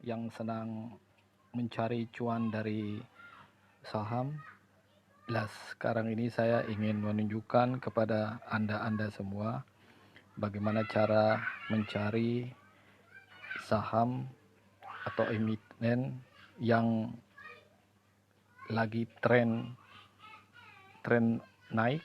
yang senang mencari cuan dari saham. Sekarang ini saya ingin menunjukkan kepada Anda semua bagaimana cara mencari saham atau emiten yang lagi tren naik.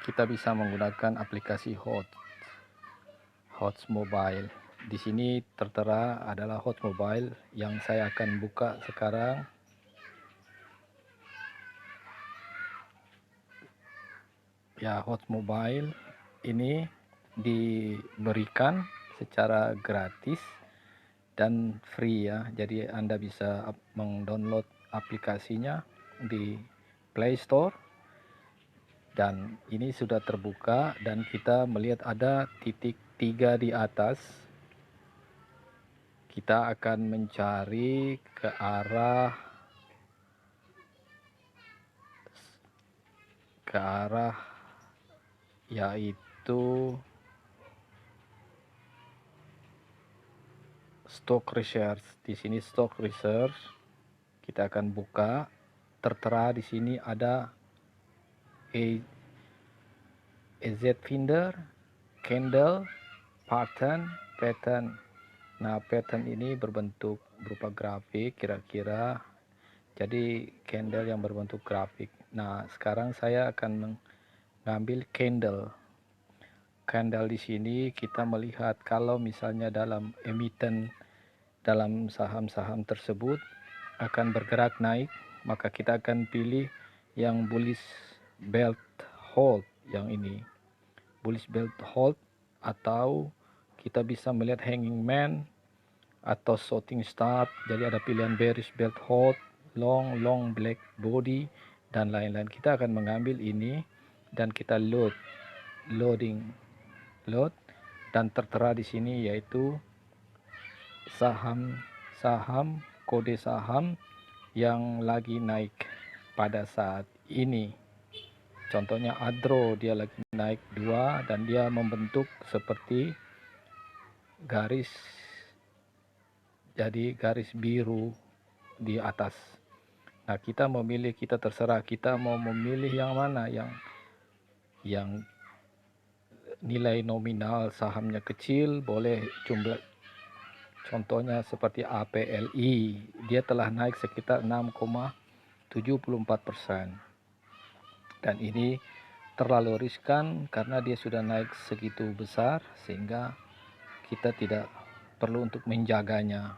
Kita bisa menggunakan aplikasi HOTS Mobile. Di sini tertera adalah HOTS Mobile yang saya akan buka sekarang. Ya, HOTS Mobile ini diberikan secara gratis dan free ya. Jadi Anda bisa mendownload aplikasinya di Play Store. Dan ini sudah terbuka dan kita melihat ada titik 3 di atas. Kita akan mencari ke arah yaitu stock research. Di sini stock research kita akan buka. Tertera di sini ada EZ Finder, Candle, Pattern. Nah, pattern ini berbentuk berupa grafik kira-kira. Jadi candle yang berbentuk grafik. Nah, sekarang saya akan mengambil candle. Candle di sini kita melihat kalau misalnya dalam emiten dalam saham-saham tersebut akan bergerak naik, maka kita akan pilih yang bullish belt hold, yang ini bullish belt hold, atau kita bisa melihat hanging man atau shooting star. Jadi ada pilihan bearish belt hold, long black body, dan lain-lain. Kita akan mengambil ini dan kita load, dan tertera di sini yaitu saham kode saham yang lagi naik pada saat ini. Contohnya Adro, dia lagi naik 2 dan dia membentuk seperti garis, jadi garis biru di atas. Nah, kita terserah kita mau memilih yang mana, yang nilai nominal sahamnya kecil, boleh jumlah. Contohnya seperti APLI, dia telah naik sekitar 6,74%. Dan ini terlalu riskan karena dia sudah naik segitu besar sehingga kita tidak perlu untuk menjaganya.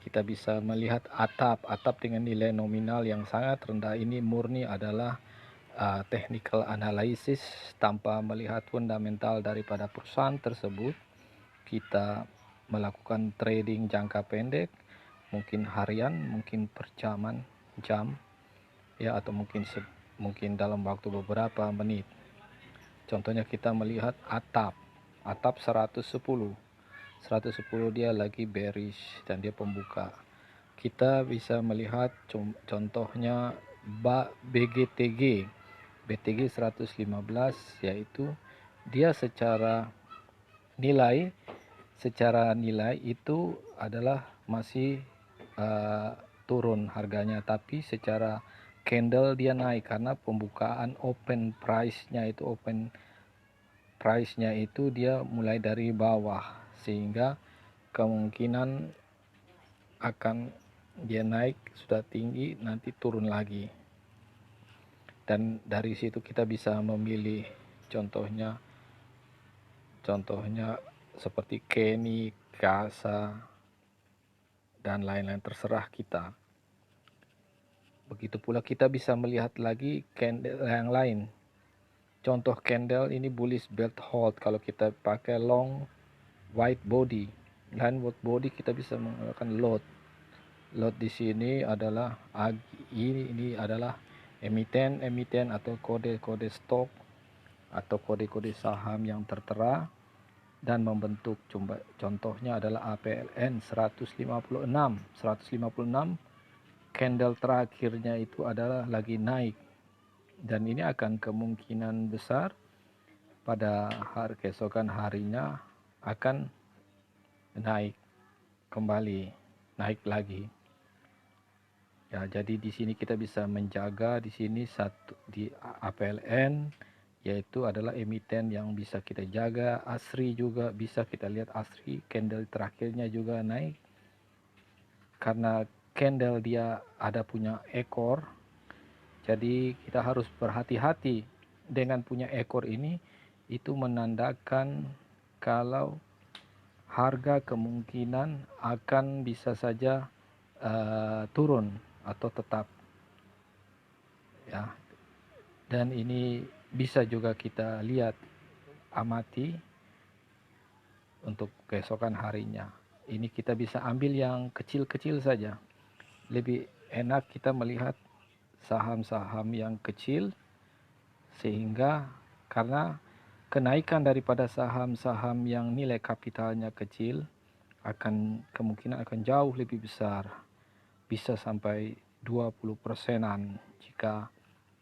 Kita bisa melihat atap dengan nilai nominal yang sangat rendah. Ini murni adalah technical analysis tanpa melihat fundamental daripada perusahaan tersebut. Kita melakukan trading jangka pendek, mungkin harian, mungkin per jam ya, atau mungkin dalam waktu beberapa menit. Contohnya kita melihat atap 110 dia lagi bearish dan dia pembuka. Kita bisa melihat contohnya BTG 115, yaitu dia secara nilai itu adalah masih turun harganya, tapi secara candle dia naik karena pembukaan open price-nya itu dia mulai dari bawah, sehingga kemungkinan akan dia naik sudah tinggi, nanti turun lagi. Dan dari situ kita bisa memilih contohnya seperti Kenny, Kasa, dan lain-lain, terserah kita. Begitu pula kita bisa melihat lagi candle yang lain. Contoh candle ini bullish belt hold. Kalau kita pakai long white body kita bisa menggunakan load di sini adalah ini adalah emiten atau kode stok atau kode saham yang tertera dan membentuk. Contohnya adalah APLN 156 candle terakhirnya itu adalah lagi naik, dan ini akan kemungkinan besar pada keesokan harinya akan naik kembali. naik lagi. Ya, jadi di sini kita bisa menjaga di sini satu di APLN, yaitu adalah emiten yang bisa kita jaga. ASRI juga bisa kita lihat, ASRI candle terakhirnya juga naik karena candle dia ada punya ekor. Jadi kita harus berhati-hati dengan punya ekor ini. Itu menandakan kalau harga kemungkinan akan bisa saja turun atau tetap, ya. Dan ini bisa juga kita lihat, amati untuk keesokan harinya. Ini kita bisa ambil yang kecil-kecil saja. Lebih enak kita melihat saham-saham yang kecil, sehingga karena kenaikan daripada saham-saham yang nilai kapitalnya kecil kemungkinan akan jauh lebih besar, bisa sampai 20%-an jika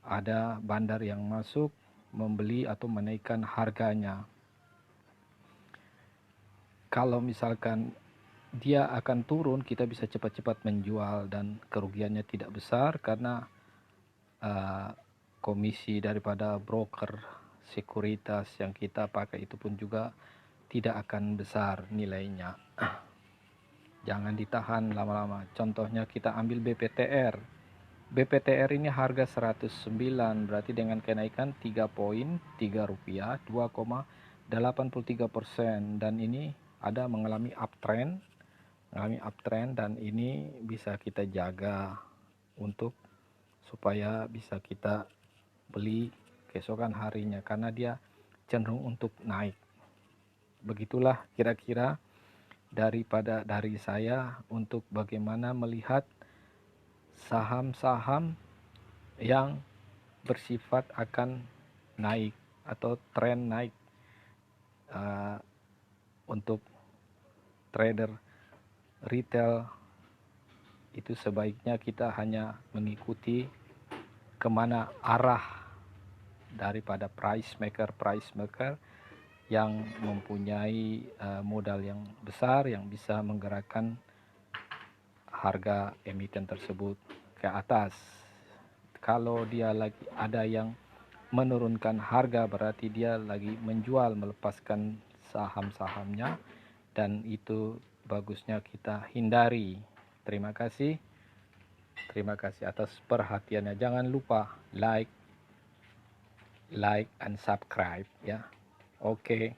ada bandar yang masuk membeli atau menaikkan harganya. Kalau misalkan dia akan turun, kita bisa cepat-cepat menjual dan kerugiannya tidak besar karena komisi daripada broker sekuritas yang kita pakai itu pun juga tidak akan besar nilainya. Jangan ditahan lama-lama. Contohnya kita ambil BPTR. BPTR ini harga 109, berarti dengan kenaikan 3 poin, 3 rupiah, 2,83%. Dan ini ada mengalami uptrend, dan ini bisa kita jaga untuk supaya bisa kita beli keesokan harinya karena dia cenderung untuk naik. Begitulah kira-kira dari saya untuk bagaimana melihat saham-saham yang bersifat akan naik atau tren naik. Untuk trader retail itu sebaiknya kita hanya mengikuti kemana arah daripada price maker yang mempunyai modal yang besar yang bisa menggerakkan harga emiten tersebut ke atas. Kalau dia lagi ada yang menurunkan harga, berarti dia lagi menjual, melepaskan saham-sahamnya, dan itu bagusnya kita hindari. Terima kasih atas perhatiannya. Jangan lupa like and subscribe, ya. Oke.